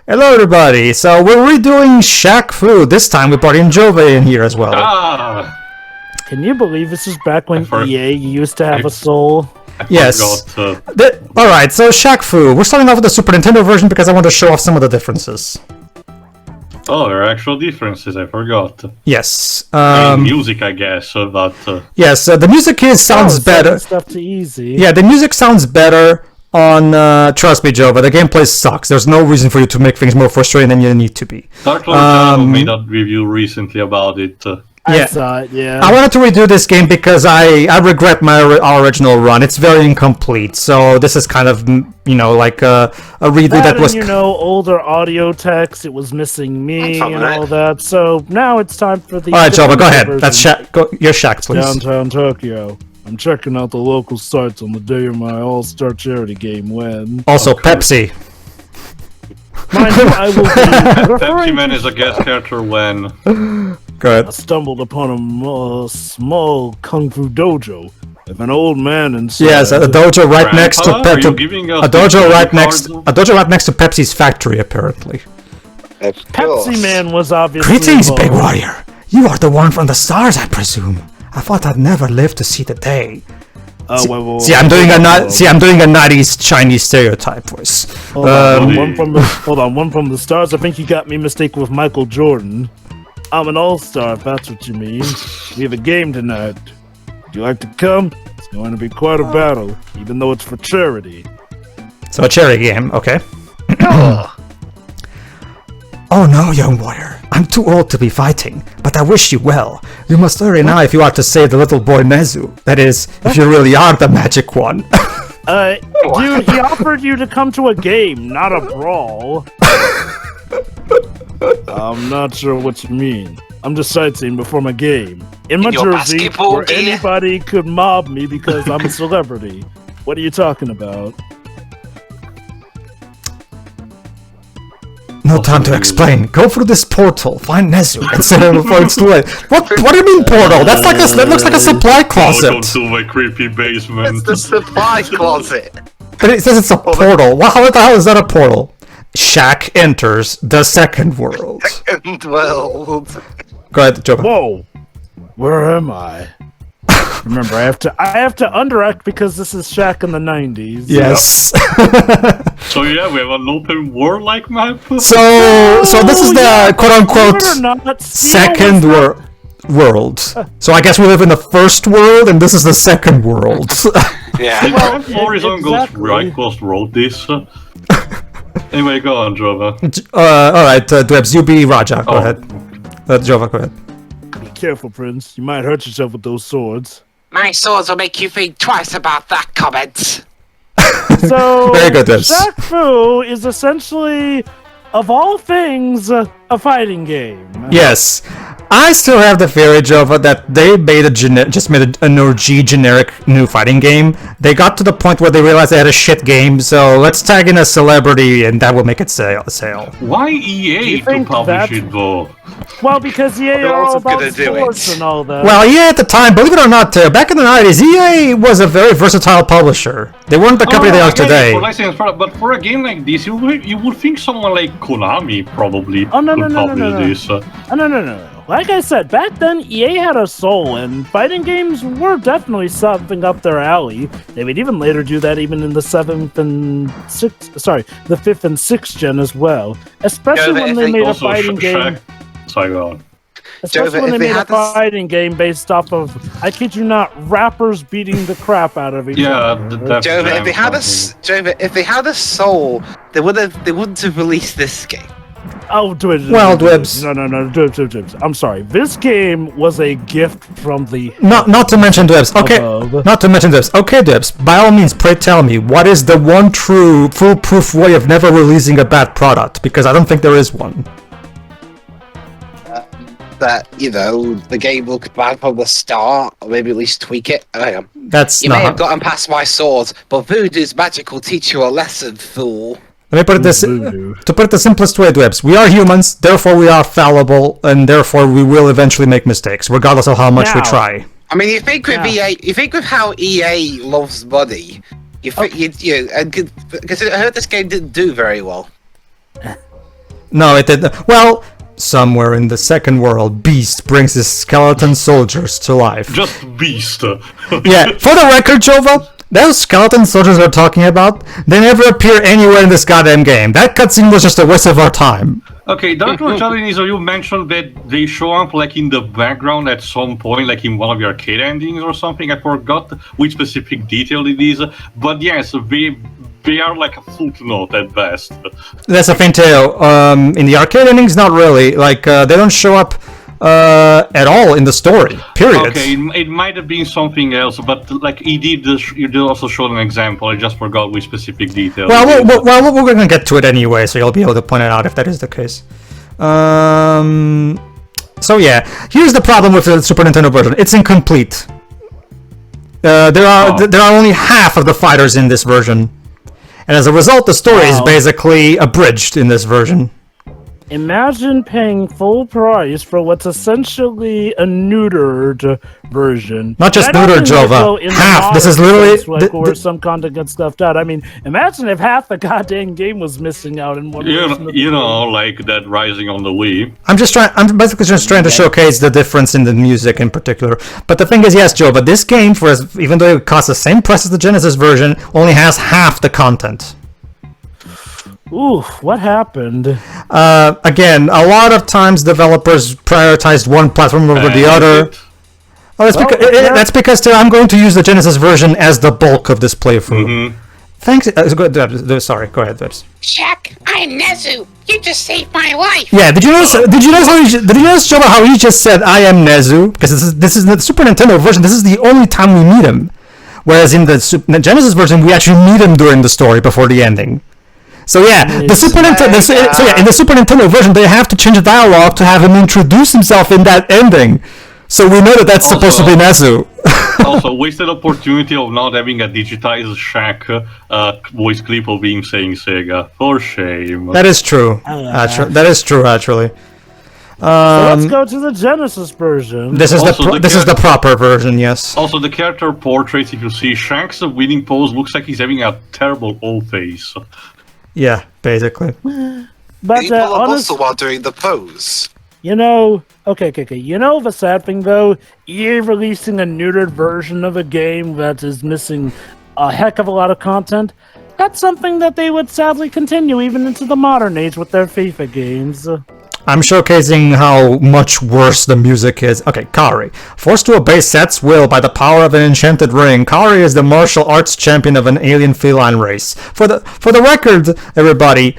Hello, everybody. So we're redoing Shaq-Fu. This time we brought in Jovah in here as well. Can you believe this is back when EA used to have a soul? Yes. Alright, so Shaq-Fu. We're starting off with the Super Nintendo version because I want to show off some of the differences. Oh, there are actual differences, I forgot. Yes. Music, I guess, but... Yes, the music sounds better. Stuff to easy. Yeah, the music sounds better on, trust me, Jovah, the gameplay sucks. There's no reason for you to make things more frustrating than you need to be. Dark Lord made a review recently about it. I saw it, yeah. I wanted to redo this game because I regret our original run. It's very incomplete, so this is kind of, you know, like a redo that was... you know, older audio text, it was missing me and all that, so now it's time for the... Alright, Jovah, go ahead. That's Shaq. Your Shaq, please. Downtown Tokyo. I'm checking out the local sites on the day of my all-star charity game when... Also, Pepsi. Mind you, I will be... Pepsi Man is a guest character when... Go ahead. I stumbled upon a small kung fu dojo with an old man inside. Yes, a dojo right next to A dojo right next to Pepsi's factory, apparently. Pepsi Man was obviously Greetings, involved. Big Warrior. You are the one from the stars, I presume. I thought I'd never live to see the day. See, I'm doing a 90s Chinese stereotype voice. Hold on, one from the stars. I think you got me mistaken with Michael Jordan. I'm an all-star, if that's what you mean. We have a game tonight. Would you like to come? It's going to be quite a battle, even though it's for charity. So a charity game, okay. Oh no, young warrior. I'm too old to be fighting, but I wish you well. You must hurry now if you are to save the little boy Nezu. That is, if you really are the magic one. Dude, he offered you to come to a game, not a brawl. I'm not sure what you mean. I'm just sightseeing before my game. In my jersey, where anybody could mob me because I'm a celebrity. What are you talking about? No time to explain. Go through this portal, find Nezu, and set him before it's too late. What do you mean portal? That looks like a supply closet. Welcome to my creepy basement. It's the supply closet. But it says it's a portal. How the hell is that a portal? Shaq enters the second world. Second world. Go ahead, Jovah. Whoa, where am I? Remember, I have to underact because this is Shaq in the 90s. Yes. So yeah, we have an open world-like map. So this is the quote-unquote second world. So I guess we live in the first world, and this is the second world. Yeah. Well, Horizon Ghost wrote this. Anyway, go on, Jovah. Alright, Dwebs, you be Raja. Go ahead. Jovah, go ahead. Be careful, Prince. You might hurt yourself with those swords. My swords will make you think twice about that comment. So, very good, Dwebs. Shaq-Fu is essentially, of all things, a fighting game. Yes. I still have the theory, Jovah, that they made an OG generic new fighting game. They got to the point where they realized they had a shit game, so let's tag in a celebrity and that will make it sale. Why EA to publish it, though? Well, because EA are all about sports and all that. Well, EA at the time, believe it or not, back in the 90s, EA was a very versatile publisher. They weren't the company they are today. But for a game like this, you would think someone like Konami probably could publish this. No. Like I said, back then EA had a soul, and fighting games were definitely something up their alley. They would even later do that even in the 5th and 6th gen as well. Especially when they made a fighting game. Sorry, go on. Especially when they made a fighting game based off of, I kid you not, rappers beating the crap out of each other. That's Jovah, if they had a soul, they wouldn't have released this game. Oh, Dwebs. No, Dwebs. I'm sorry. This game was a gift from the... Not to mention Dwebs. Okay, not to mention Dwebs. Okay, Dwebs, by all means, pray tell me, what is the one true, foolproof way of never releasing a bad product? Because I don't think there is one. That, you know, the game looked bad from the start, or maybe at least tweak it. You may have gotten past my sword, but Voodoo's magic will teach you a lesson, fool. Let me put it to put it the simplest way, Dwebs. We are humans, therefore we are fallible, and therefore we will eventually make mistakes, regardless of how much we try. I mean, you think with EA, you think with how EA loves money, you think because I heard this game didn't do very well. No, it didn't. Well, somewhere in the second world, Beast brings his skeleton soldiers to life. Just Beast. Yeah, for the record, Jovah, those skeleton soldiers we're talking about, they never appear anywhere in this goddamn game. That cutscene was just a waste of our time. Okay, that was challenging. So you mentioned that they show up like in the background at some point, like in one of your arcade endings or something. I forgot which specific detail it is, but yes, they are like a footnote at best. That's a faint tale. In the arcade endings, not really. Like they don't show up at all in the story. Period. Okay, it might have been something else, but like you did also show an example. I just forgot which specific detail. Well, we're gonna get to it anyway, so you'll be able to point it out if that is the case. So yeah, here's the problem with the Super Nintendo version. It's incomplete. There are only half of the fighters in this version, and as a result, the story is basically abridged in this version. Imagine paying full price for what's essentially a neutered version. Not just neutered, Jovah. Half. This is literally where some content gets stuffed out. I mean, imagine if half the goddamn game was missing out in one. You know, like that Rising on the Wii. I'm basically just trying to showcase the difference in the music in particular. But the thing is, yes, Joe, but this game, even though it costs the same price as the Genesis version, only has half the content. Ooh, what happened? Again, a lot of times developers prioritized one platform over the other. That's because I'm going to use the Genesis version as the bulk of this playthrough. Thanks. Sorry, go ahead, Vibs. Shaq, I'm Nezu. You just saved my life. Yeah, did you notice? Did you notice, Jovah, how he just said "I am Nezu"? Because this is the Super Nintendo version. This is the only time we meet him. Whereas in the Genesis version, we actually meet him during the story before the ending. So yeah, in the Super Nintendo version, they have to change the dialogue to have him introduce himself in that ending. So we know that that's supposed to be Nezu. Also, wasted opportunity of not having a digitized Shaq voice clip of him saying Sega. For shame. That is true. That is true, actually. So let's go to the Genesis version. This is the proper version, yes. Also, the character portraits, if you see Shaq's winning pose, looks like he's having a terrible old face. Yeah, basically. But he pull a muscle while doing the pose. You know, okay. You know the sad thing though, EA releasing a neutered version of a game that is missing a heck of a lot of content. That's something that they would sadly continue even into the modern age with their FIFA games. I'm showcasing how much worse the music is. Okay, Kari. Forced to obey Set's will by the power of an enchanted ring, Kari is the martial arts champion of an alien feline race. For the record, everybody,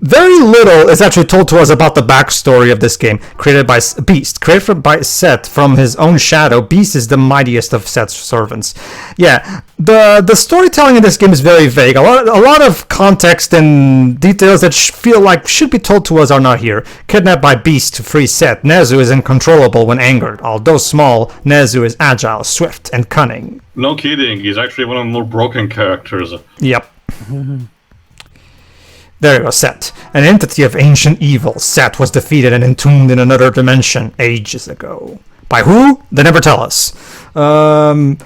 very little is actually told to us about the backstory of this game. Created by Beast. Created by Set from his own shadow, Beast is the mightiest of Set's servants. Yeah, the storytelling in this game is very vague. A lot of context and details that feel like should be told to us are not here. Kidnapped by Beast to free Set, Nezu is uncontrollable when angered. Although small, Nezu is agile, swift, and cunning. No kidding, he's actually one of the more broken characters. Yep. There you go, Set. An entity of ancient evil, Set was defeated and entombed in another dimension ages ago. By who? They never tell us. Shao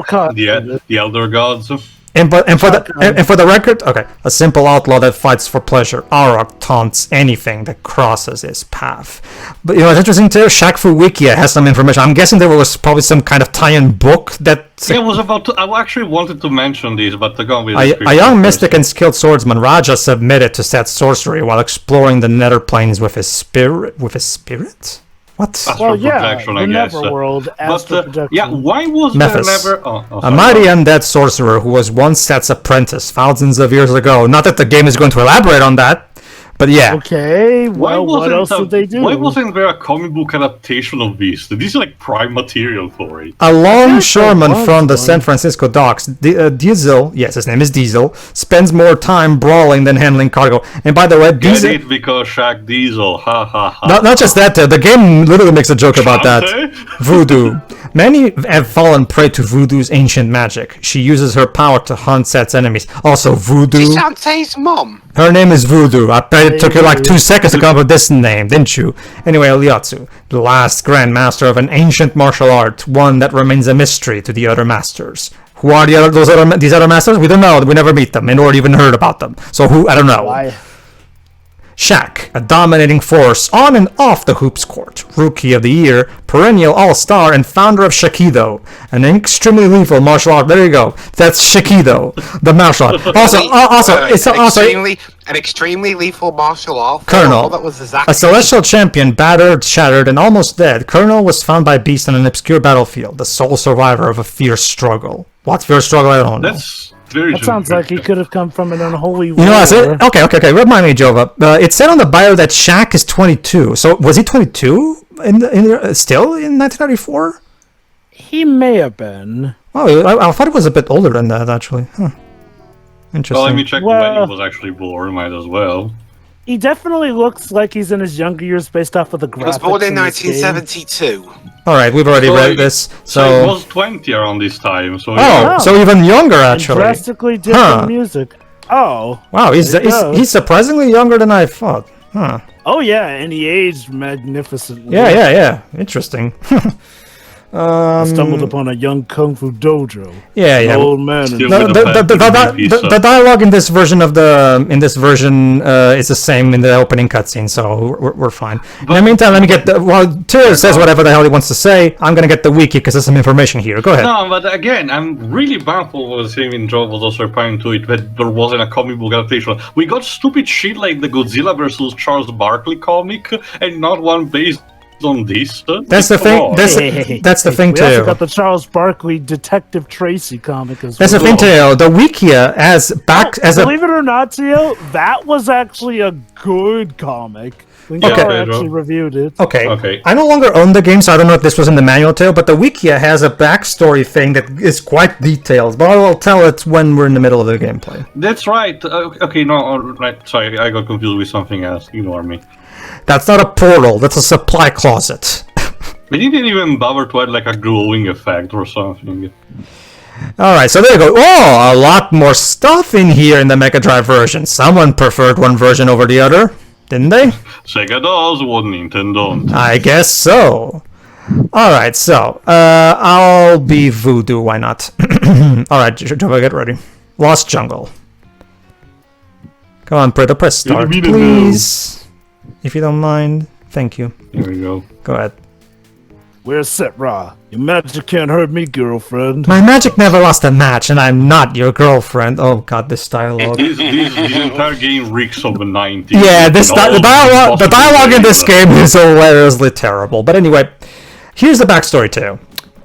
Kahn. The Elder Gods. And for the record, okay, a simple outlaw that fights for pleasure. Arok taunts anything that crosses his path. But you know, it's interesting too. Shaq-Fu Wikia has some information. I'm guessing there was probably some kind of tie-in book that. Yeah, I actually wanted to mention this, but go on with a young mystic and skilled swordsman, Raja submitted to Set's sorcery while exploring the nether planes with his spirit. With his spirit? What? Astral projection, I guess. Neverworld, astral projection. Yeah, why was Mephis, there never... a mighty undead sorcerer who was once Set's apprentice thousands of years ago. Not that the game is going to elaborate on that, but yeah. Okay, well, what else did they do? Why wasn't there a comic book adaptation of this? This is like prime material for it. A longshoreman from the San Francisco docks, Diesel, yes, his name is Diesel, spends more time brawling than handling cargo. And by the way, Diesel... Get it because Shaq Diesel, ha ha ha. Not just that, the game literally makes a joke about that. Voodoo. Many have fallen prey to Voodoo's ancient magic. She uses her power to hunt Set's enemies. Also, Voodoo... She's Shantae's mom. Her name is Voodoo. I bet it took you like 2 seconds to come up with this name, didn't you? Anyway, Liatsu, the last Grand Master of an ancient martial art, one that remains a mystery to the other masters. Who are these other masters? We don't know. We never meet them, nor even heard about them. So who? I don't know. Shaq, a dominating force on and off the hoops court, Rookie of the Year, perennial all-star, and founder of Shaquille, an extremely lethal martial art. There you go. That's Shaquille, the martial art. An extremely lethal martial art. Colonel, that was exactly. A celestial champion, battered, shattered, and almost dead. Colonel was found by Beast on an obscure battlefield, the sole survivor of a fierce struggle. What fierce struggle? I don't know. That sounds like he could have come from an unholy war. You know, okay. Remind me, Jovah. It said on the bio that Shaq is 22. So was he 22 still in 1994? He may have been. Oh, I thought it was a bit older than that, actually. Huh. Interesting. Well, let me check when he was actually born. Might as well. He definitely looks like he's in his younger years based off of the graphics. He was born in 1972. All right, we've already read this. So he was 20 around this time. So so even younger, actually. And drastically different music. Oh. Wow, he's surprisingly younger than I thought. Huh. Oh yeah, and he aged magnificently. Yeah. Interesting. I stumbled upon a young kung fu dojo. Yeah. Old man. The dialogue in this version is the same in the opening cutscene, so we're fine. In the meantime, let me get Tyr says whatever the hell he wants to say. I'm gonna get the wiki because there's some information here. Go ahead. No, but again, I'm really baffled with him in Jovah was also replying to it that there wasn't a comic book adaptation. We got stupid shit like the Godzilla versus Charles Barkley comic, and not one based on this. That's the thing. That's the thing too. We also got the Charles Barkley Detective Tracy comic as well. That's the thing too. The Wikia believe it or not, Tio, that was actually a good comic. We actually reviewed it. Okay. I no longer own the game, so I don't know if this was in the manual too. But the Wikia has a backstory thing that is quite detailed. But I will tell it when we're in the middle of the gameplay. That's right. Right. Sorry, I got confused with something else. Ignore me. That's not a portal, that's a supply closet. They didn't even bother to add like a glowing effect or something. Alright, so there you go. Oh, a lot more stuff in here in the Mega Drive version. Someone preferred one version over the other, didn't they? Sega does what Nintendo don't. I guess so. Alright, so, I'll be Voodoo, why not? Alright, Jovah, get ready. Lost Jungle. Come on, Pedro, press start, please. If you don't mind, thank you. There we go. Go ahead. Where's Set-Ra? Your magic can't hurt me, girlfriend. My magic never lost a match, and I'm not your girlfriend. Oh god, this dialogue. This entire game reeks of the 90s. Yeah, the dialogue in this game is hilariously terrible. But anyway, here's the backstory too.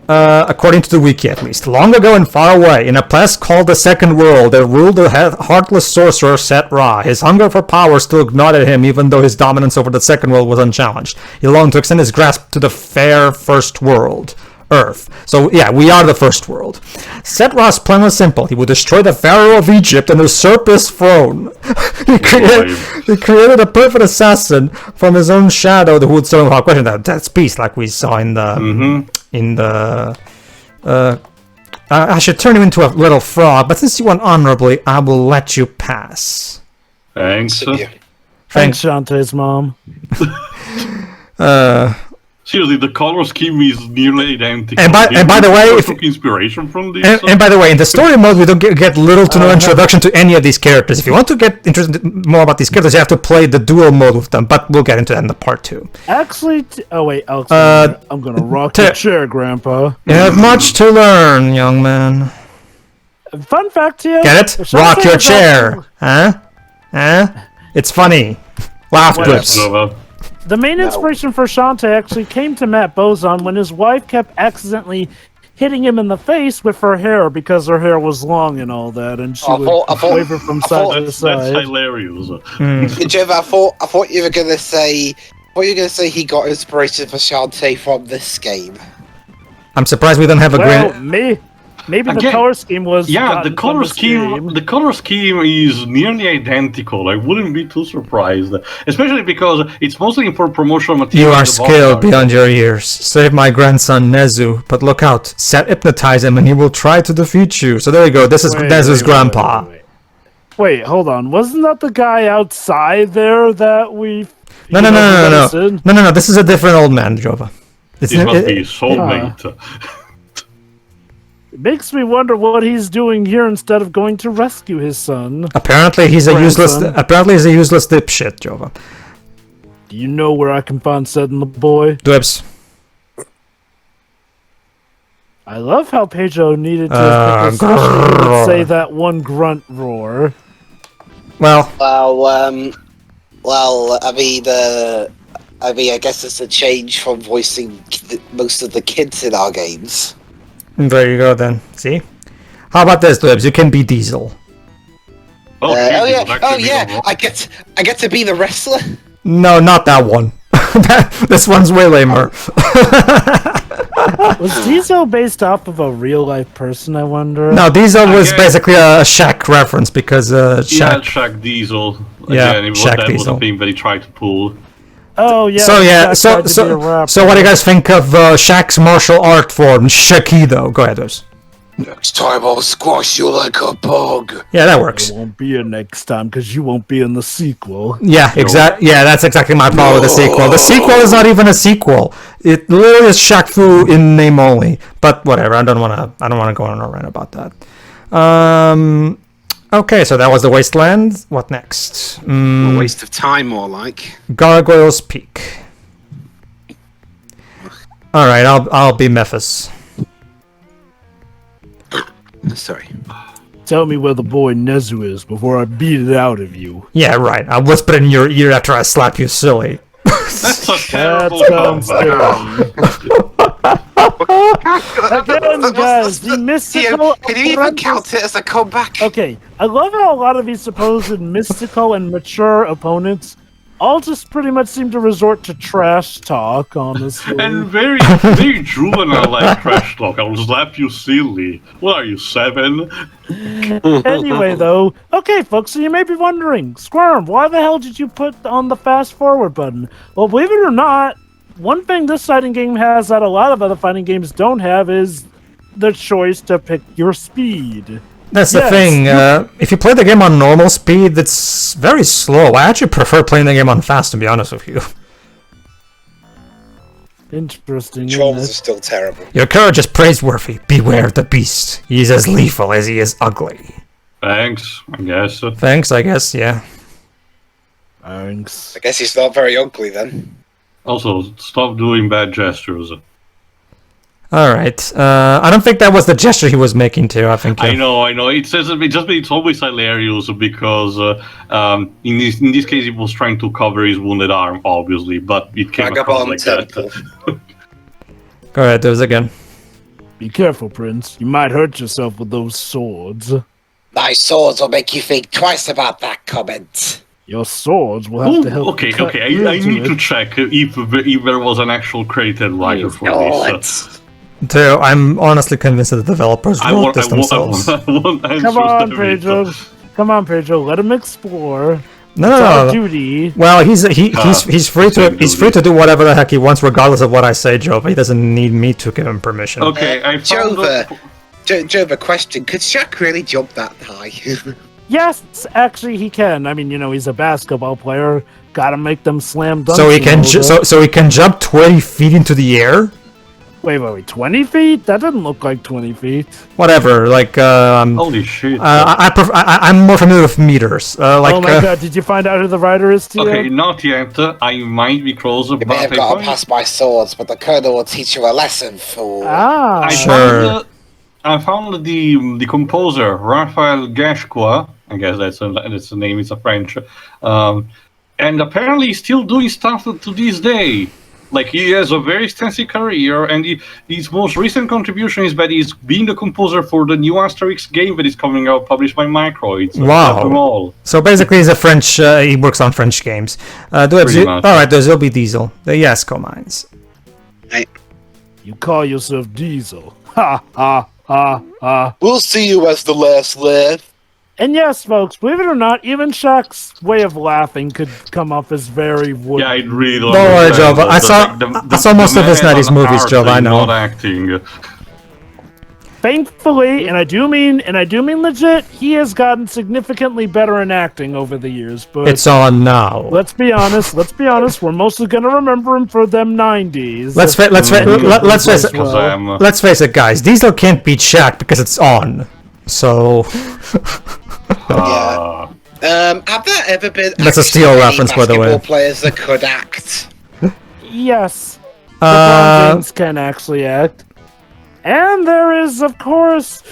According to the wiki at least. Long ago and far away, in a place called the Second World, there ruled a heartless sorcerer Set-Ra. His hunger for power still gnawed at him, even though his dominance over the Second World was unchallenged. He longed to extend his grasp to the fair First World, Earth. So yeah, we are the First World. Set-Ra's plan was simple. He would destroy the Pharaoh of Egypt and usurp his throne. He created a perfect assassin from his own shadow who would serve without question. That's Beast, like we saw in the... I should turn him into a little frog, but since you won honorably, I will let you pass. Thanks. Thanks, Shantae's mom. Seriously, the color scheme is nearly identical. And by the way, if inspiration from this. And by the way, in the story mode, we don't get little to no introduction to any of these characters. If you want to get interested more about these characters, you have to play the dual mode with them. But we'll get into that in the part 2. Actually, I'm gonna rock your chair, Grandpa. You have much to learn, young man. Fun fact here. Get it? Rock your chair, huh? It's funny. Laugh clips. The main inspiration for Shantae actually came to Matt Bozon when his wife kept accidentally hitting him in the face with her hair because her hair was long and all that, and she would waver from side to side. That's hilarious. Jovah, I thought you were gonna say he got inspiration for Shantae from this game. I'm surprised we don't have a green. Maybe the color scheme was the color scheme. The color scheme is nearly identical. I wouldn't be too surprised, especially because it's mostly for promotional material. You are skilled beyond your years. Save my grandson Nezu, but look out! Hypnotize him, and he will try to defeat you. So there you go. This is Nezu's grandpa. Wait, hold on. Wasn't that the guy outside there that we? No. This is a different old man, Jovah. This must be his soulmate. It makes me wonder what he's doing here instead of going to rescue his son. Apparently he's a useless dipshit, Jovah. Do you know where I can find said in the boy? Dwebs. I love how Pedro needed to say that one grunt roar. Well, I guess it's a change from voicing most of the kids in our games. There you go then. See? How about this, Dwebs? You can be Diesel. Oh yeah! I get to be the wrestler. No, not that one. This one's way lamer. Was Diesel based off of a real life person, I wonder? No, Diesel was basically a Shaq reference because Shaq Diesel. Yeah, again, Shaq that Diesel. was a thing that he tried to pull. Oh yeah. So what do you guys think of Shaq's martial art form, Shakido? Go ahead, Dwebs. Next time I'll squash you like a bug. Yeah, that works. It won't be a next time because you won't be in the sequel. Yeah, exactly. Yeah, that's exactly my problem with the sequel. The sequel is not even a sequel. It literally is Shaq-Fu in name only. But whatever. I don't want to go on a rant about that. Okay, so that was the Wasteland. What next? A waste of time, more like. Gargoyle's Peak. All right, I'll be Memphis. Sorry. Tell me where the boy Nezu is before I beat it out of you. Yeah, right. I'll whisper in your ear after I slap you silly. That's a terrible Again, guys, the mystical... Can you even count it as a comeback? Okay, I love how a lot of these supposed mystical and mature opponents all just pretty much seem to resort to trash talk, honestly. And very, very juvenile like trash talk. I'll slap you silly. What are you, 7? Anyway, though, okay, folks, so you may be wondering, Squirm, why the hell did you put on the fast forward button? Well, believe it or not, one thing this fighting game has that a lot of other fighting games don't have is the choice to pick your speed. That's the thing. If you play the game on normal speed, it's very slow. I actually prefer playing the game on fast, to be honest with you. Interesting. Controls are still terrible. Your courage is praiseworthy. Beware the beast. He's as lethal as he is ugly. Thanks, I guess. Thanks, I guess, yeah. Thanks. I guess he's not very ugly then. Also, stop doing bad gestures. Alright. I don't think that was the gesture he was making too, I think. I know. It's always hilarious because in this case he was trying to cover his wounded arm, obviously, but it came across like that. Go ahead, do this again. Be careful, Prince. You might hurt yourself with those swords. My swords will make you think twice about that comment. Your swords will have to help. Okay. I need to check if there was an actual created writer for this. Dude, I'm honestly convinced that the developers wrote this themselves. Come on, Pedro. Come on, Pedro. Let him explore. No. Duty. Well, he's free to do whatever the heck he wants, regardless of what I say, Jovah. He doesn't need me to give him permission. Okay, I found Jovah, question: could Shaq really jump that high? Yes, actually he can. I mean, he's a basketball player. Gotta make them slam dunks. So he can jump 20 feet into the air. Wait, 20 feet? That doesn't look like 20 feet. Whatever, like, holy shit. I'm more familiar with meters. Oh my god, did you find out who the writer is, Tio? Okay, not yet. I might be closer, You may have gotten past my swords, but the colonel will teach you a lesson, fool. Ah, I found the composer, Raphael Gashqua. I guess that's the name, it's a French. And apparently he's still doing stuff to this day. Like, he has a very extensive career, and his most recent contribution is that he's being the composer for the new Asterix game that is coming out, published by Microids. Wow. So basically he's a French, he works on French games. Alright, there'll be Diesel. The Yasko Mines. Hey. You call yourself Diesel. Ha, ha, ha, ha. We'll see you as the last laugh. And yes, folks, believe it or not, even Shaq's way of laughing could come off as very wooden. Yeah, it really. Don't worry, Jovah. I saw most of his 90s movies, Jovah. I know. Not acting. Thankfully, and I do mean legit, he has gotten significantly better in acting over the years. But it's on now. Let's be honest. We're mostly gonna remember him for them 90s. Let's face it, guys. Diesel can't beat Shaq because it's on. So. Yeah. Have there ever been? That's a Steel reference, by the way. Players that could act. Yes. LeBron James can actually act. And there is, of course,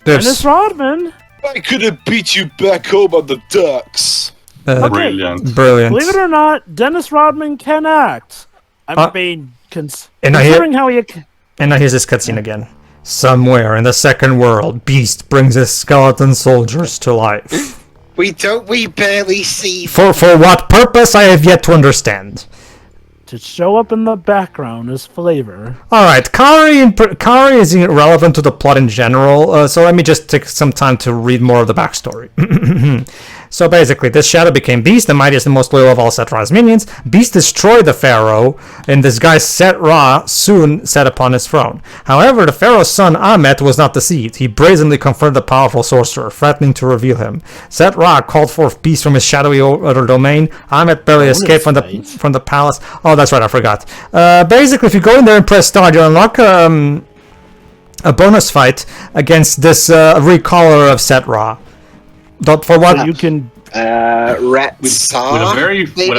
Dennis Rodman. I could have beat you back home on the docks. Brilliant. Believe it or not, Dennis Rodman can act. Considering how he... And now here's this cutscene again. Somewhere in the second world, Beast brings his skeleton soldiers to life. We barely see... For what purpose, I have yet to understand. To show up in the background as flavor. Alright, Kari is irrelevant to the plot in general, so let me just take some time to read more of the backstory. So basically, this shadow became Beast, the mightiest and most loyal of all Set Ra's minions. Beast destroyed the Pharaoh, and this guy Set Ra soon sat upon his throne. However, the Pharaoh's son Amet was not deceived. He brazenly confronted the powerful sorcerer, threatening to reveal him. Set Ra called forth Beast from his shadowy outer domain. Amet barely escaped from the palace. Oh, that's right, I forgot. Basically, if you go in there and press start, you unlock a bonus fight against this recaller of Set Ra. For what so you can with a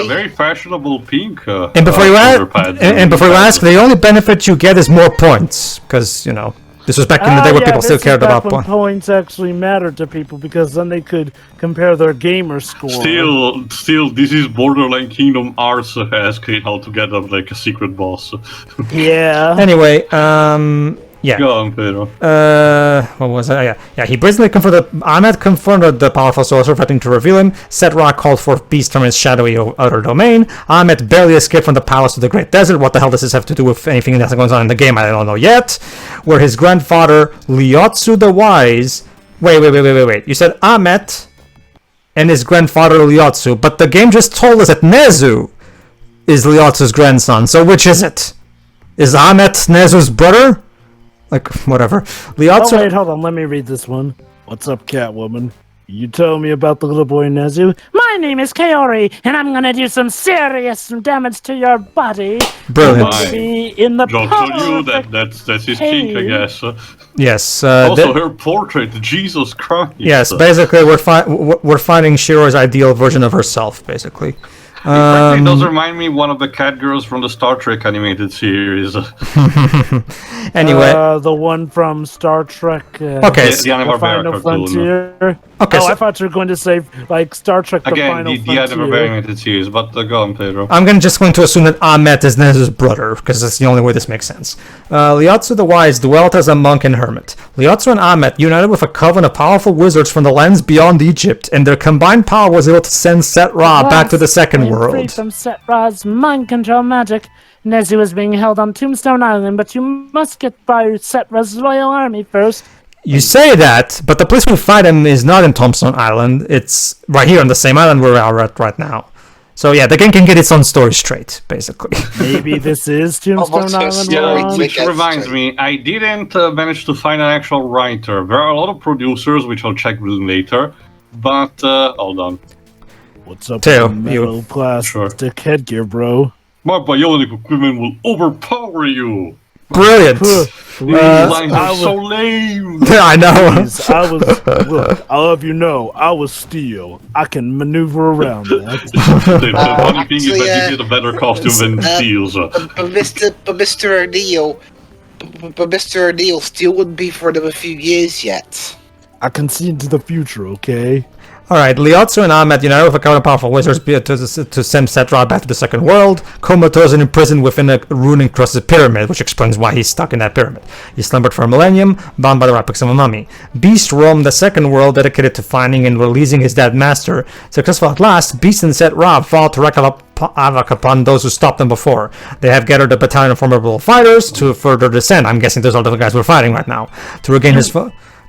very fashionable pink. And before you ask, the only benefit you get is more points, because this was back in the day where people still cared about points. Points actually mattered to people because then they could compare their gamer score. Still, this is Borderline Kingdom Hearts esque how to get like a secret boss. Yeah. Anyway, yeah. Go on, Pedro. What was that? Yeah. He brazenly Ahmed confronted the powerful sorcerer, threatening to reveal him. Set Ra called forth Beast from his shadowy outer domain. Ahmed barely escaped from the palace to the Great Desert. What the hell does this have to do with anything that's going on in the game? I don't know yet. Where his grandfather, Liotsu the Wise... Wait. You said Ahmed and his grandfather, Liotsu, but the game just told us that Nezu is Liotsu's grandson. So which is it? Is Ahmed Nezu's brother? Like, whatever. Liotsu... Oh, wait, hold on. Let me read this one. What's up, Catwoman? You tell me about the little boy Nezu? My name is Kaori, and I'm gonna do some serious damage to your body. Brilliant. In the Joke's on you, that's his kink, I guess. Yes. Also, her portrait, Jesus Christ. Yes, basically, we're finding Shiro's ideal version of herself, basically. It does remind me one of the cat girls from the Star Trek animated series. Anyway, the one from Star Trek. The Final Frontier. Okay, I thought you were going to say like Star Trek: The Final Frontier. The animated series. But go on, Pedro. I'm just going to assume that Ahmet is Nezu's brother, because that's the only way this makes sense. Liotsu the Wise dwelt as a monk and hermit. Liotsu and Ahmet united with a coven of powerful wizards from the lands beyond Egypt, and their combined power was able to send Set Ra back to the second world. Free from Set Ra's mind control magic. Nezu is being held on Tombstone Island, but you must get by Set Ra's royal army first. You say that, but the place we fight him is not in Tombstone Island. It's right here on the same island where we are at right now. So yeah, the game can get its own story straight, basically. Maybe this is Tombstone Island. Yeah, which reminds me, I didn't manage to find an actual writer. There are a lot of producers, which I'll check later. But hold on. What's up with the metal plastic headgear, bro? My bionic equipment will overpower you. Brilliant. These lines are so lame. I know. Look, I'll have you know, I was steel. I can maneuver around that. The funny thing is that you did a better costume than Steel. But Mr. O'Neal, Steel wouldn't be for another few years yet. I can see into the future, okay? Alright, Liotsu and Ahmet united with a couple of powerful wizards to send Set Ra back to the second world, comatose and imprisoned within a rune-encrusted pyramid, which explains why he's stuck in that pyramid. He slumbered for a millennium, bound by the relics of a mummy. Beast roamed the second world, dedicated to finding and releasing his dead master. Successful at last, Beast and Set Ra vowed to wreak havoc upon those who stopped them before. They have gathered a battalion of formidable fighters to further descend. I'm guessing those are the guys we're fighting right now. To regain his...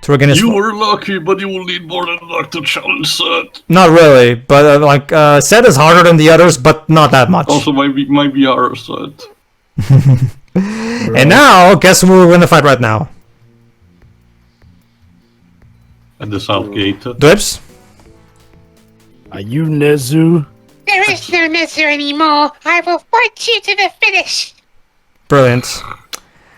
You were lucky, but you will need more than luck to challenge Set. Not really, but Set is harder than the others, but not that much. Also, might be our Set. And now, guess who we're gonna fight right now? at the south gate. Dibs? Are you Nezu? There is no Nezu anymore. I will fight you to the finish. Brilliant.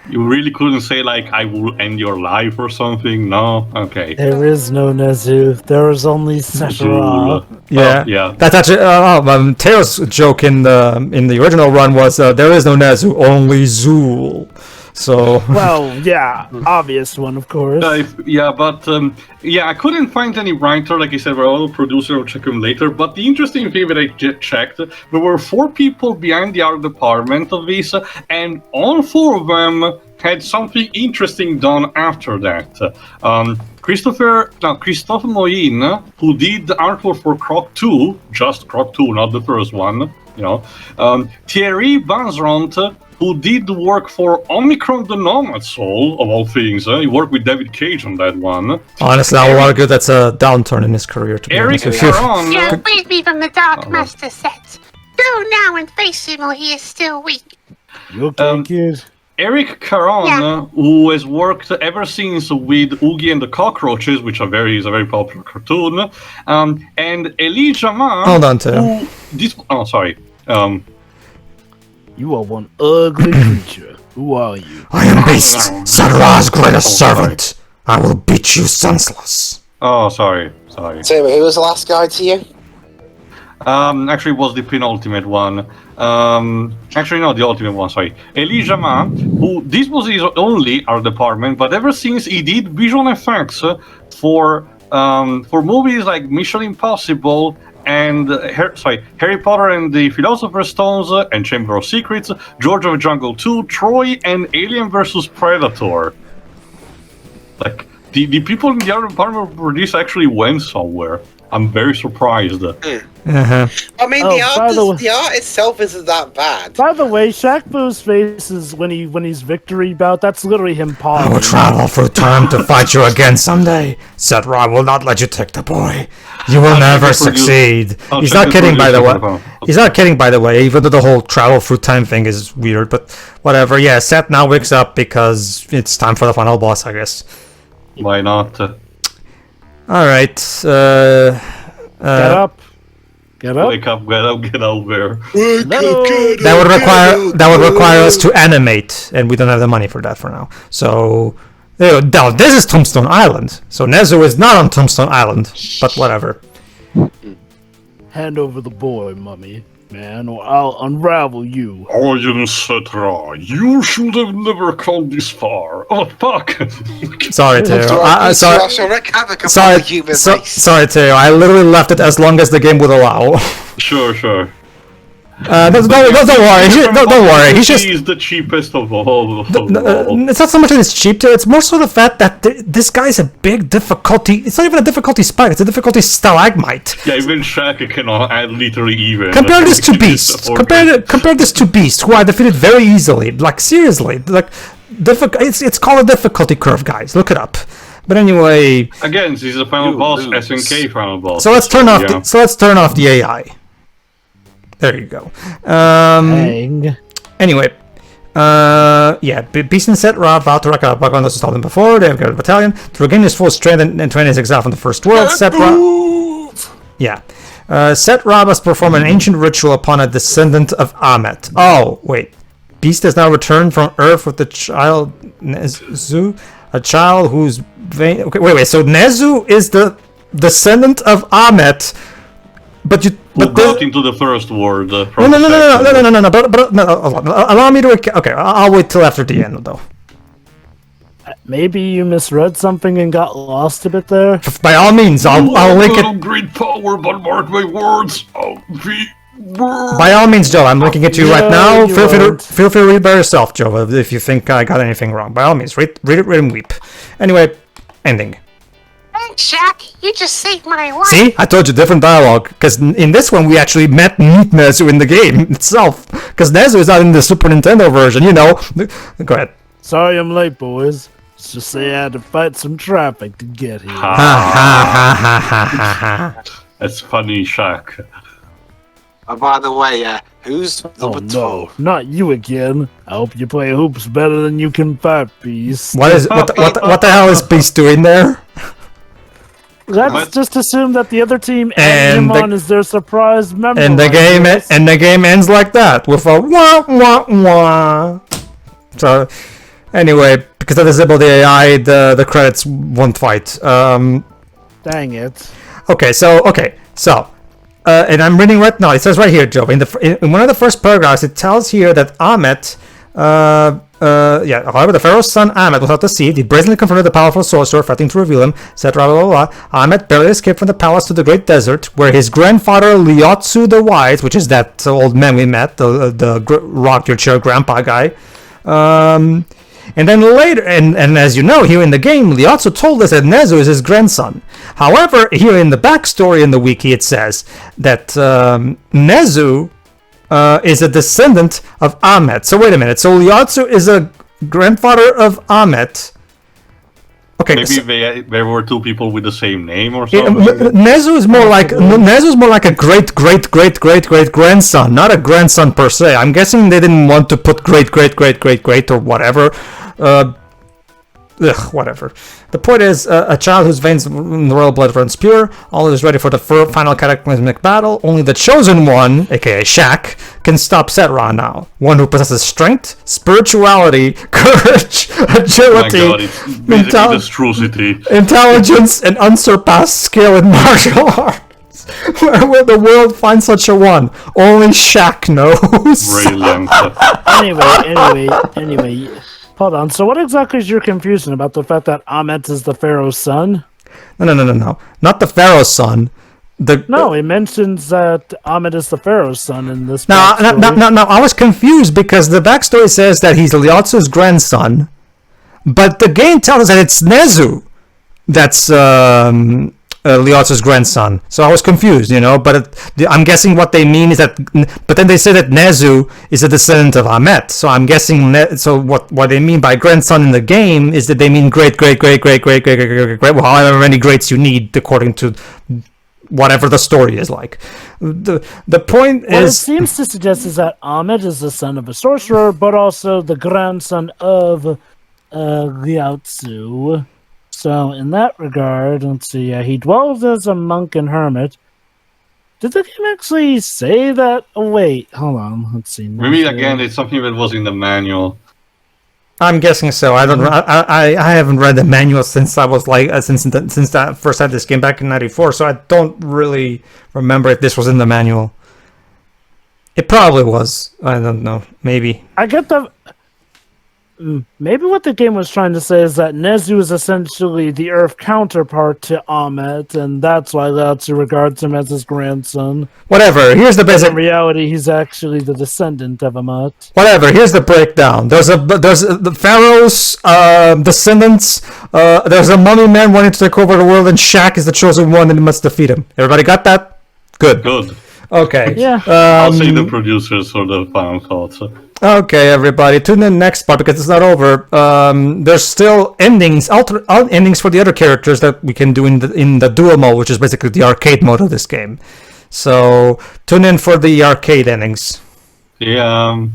You really couldn't say like I will end your life or something? No? Okay. There is no Nezu. There is only Sephiroth. Yeah, yeah. That's actually Teo's joke in the original run was there is no Nezu, only Zool. So Well, yeah, obvious one, of course. Yeah, but I couldn't find any writer, like I said, we're all producer, I'll check them later. But the interesting thing that I checked, there were 4 people behind the art department of this, and all 4 of them had something interesting done after that. Christopher Moyin, who did the artwork for Croc 2, just Croc 2, not the first one, you know. Thierry Vanzront, who did the work for Omicron the Nomad Soul, of all things. He worked with David Cage on that one. Honestly, I will argue that's a downturn in his career, to be Eric honest with you. Caron. You freed me from the Dark Master set. Go now and face him, or he is still weak. You okay, kid? Eric Caron, who has worked ever since with Oogie and the Cockroaches, which is a very popular cartoon, and Elijah Ma. Hold on, Teo. Sorry. You are one ugly creature. Who are you? I am Beast, Sadra's greatest servant. I will beat you senseless. Oh, sorry. So, who was the last guy to you? Actually, it was the penultimate one. Actually, no, the ultimate one, sorry. Elijah Ma, who, this was his only art department, but ever since he did visual effects for movies like Mission Impossible and Harry Potter and the Philosopher's Stones and Chamber of Secrets, George of the Jungle 2, Troy, and Alien vs. Predator. Like, the people in the art department for this actually went somewhere. I'm very surprised. I mean, the art itself isn't that bad. By the way, Shaq-Fu's face is when he's victory bout. That's literally him pausing. I will travel through time to fight you again someday. Sedra will not let you take the boy. You will never succeed. He's not kidding, by the way. He's not kidding, by the way, even though the whole travel through time thing is weird, but whatever. Yeah, Seth now wakes up because it's time for the final boss, I guess. Why not? Alright, Get up. Wake up, get out there. That would require us to animate, and we don't have the money for that for now. So, now this is Tombstone Island. So Nezu is not on Tombstone Island, but whatever. Hand over the boy, mummy, man, or I'll unravel you. Arjen Setra, you should have never come this far. Oh, fuck. Sorry, Teo. Sorry, Teo. I literally left it as long as the game would allow. Sure. Don't worry. Don't worry. He's the cheapest of all. It's not so much that it's cheap, Teo. It's more so the fact that this guy's a big difficulty. It's not even a difficulty spike. It's a difficulty stalagmite. Yeah, even Shaq cannot add literally even. Compare this to Beast. Compare this to Beast, who I defeated very easily. Like seriously, like it's called a difficulty curve, guys. Look it up. But anyway, again, this is a final boss, SNK final boss. So let's turn off the AI. There you go. Anyway, Beast and Set Rob vow to wreck out Buckle to stop them before they have got a battalion to regain his full strength and train his exile from the first world. Set Rob must perform an ancient ritual upon a descendant of Amet. Oh wait, Beast has now returned from Earth with the child Nezu, a child whose vein. Okay, wait. So Nezu is the descendant of Amet. But got into the first word. No. But allow me to. Okay, I'll wait till after the end, though. Maybe you misread something and got lost a bit there. By all means, I'll link it. Great power, but mark my words. By all means, Joe, I'm linking it to you right now. Feel free to read by yourself, Joe, if you think I got anything wrong. By all means, read it and weep. Anyway, ending. Thanks, Shaq. You just saved my life. See? I told you different dialogue. Because in this one, we actually met Nezu in the game itself. Because Nezu is not in the Super Nintendo version, you know. Go ahead. Sorry I'm late, boys. Let's just say I had to fight some traffic to get here. That's funny, Shaq. By the way, who's the no, not you again. I hope you play hoops better than you can fight, Beast. What the hell is Beast doing there? Let's just assume that the other team and him on is their surprise member. And the game ends like that with a wah wah wah. So anyway, because I disabled the AI, the credits won't fight. Dang it. Okay, so and I'm reading right now. It says right here, Joe, in one of the first paragraphs, it tells here that Ahmet. However, the pharaoh's son Ahmet was out to sea. He brazenly confronted the powerful sorcerer, threatening to reveal him, etc. Blah, blah, blah. Ahmet barely escaped from the palace to the great desert, where his grandfather Liotsu the Wise, which is that old man we met, the rock your chair grandpa guy. And then later, and as you know, here in the game, Liotsu told us that Nezu is his grandson. However, here in the backstory in the wiki, it says that Nezu is a descendant of Ahmet. So wait a minute. So Liotsu is a grandfather of Ahmet. Okay. Maybe there were two people with the same name or something. Nezu is more like a great grandson, not a grandson per se. I'm guessing they didn't want to put great or whatever. Whatever. The point is, a child whose veins in the royal blood runs pure, all is ready for the final cataclysmic battle. Only the chosen one, aka Shaq, can stop Setra now. One who possesses strength, spirituality, courage, agility, intelligence, and unsurpassed skill in martial arts. Where will the world find such a one? Only Shaq knows. Brilliant. Anyway. Hold on, so what exactly is your confusion about the fact that Ahmet is the pharaoh's son? No. Not the pharaoh's son. It mentions that Ahmet is the pharaoh's son in this No, I was confused because the backstory says that he's Liotsu's grandson, but the game tells us that it's Nezu that's Liotsu's grandson. So I was confused, but I'm guessing what they mean is that, but then they say that Nezu is a descendant of Ahmet. So I'm guessing, so what they mean by grandson in the game is that they mean great, well, however many greats you need according to whatever the story is like. The point is... What it seems to suggest is that Ahmet is the son of a sorcerer, but also the grandson of Liotsu. So, in that regard, let's see, he dwells as a monk and hermit. Did the game actually say that? Oh, wait, hold on, let's see. Maybe, again, it's something that was in the manual. I'm guessing so. I don't. I haven't read the manual since I was since I first had this game back in '94. So I don't really remember if this was in the manual. It probably was. I don't know. Maybe. I get the... Maybe what the game was trying to say is that Nezu is essentially the Earth counterpart to Ahmet, and that's why Liotsu regards him as his grandson. Whatever. Here's the basic. In reality, he's actually the descendant of Ahmet. Whatever. Here's the breakdown. There's the pharaoh's descendants. There's a mummy man wanting to take over the world, and Shaq is the chosen one, and he must defeat him. Everybody got that? Good. Okay. Yeah. I'll say the producers for the final thoughts. Okay, everybody, tune in next part because it's not over. There's still endings, endings for the other characters that we can do in the dual mode, which is basically the arcade mode of this game. So tune in for the arcade endings. Yeah.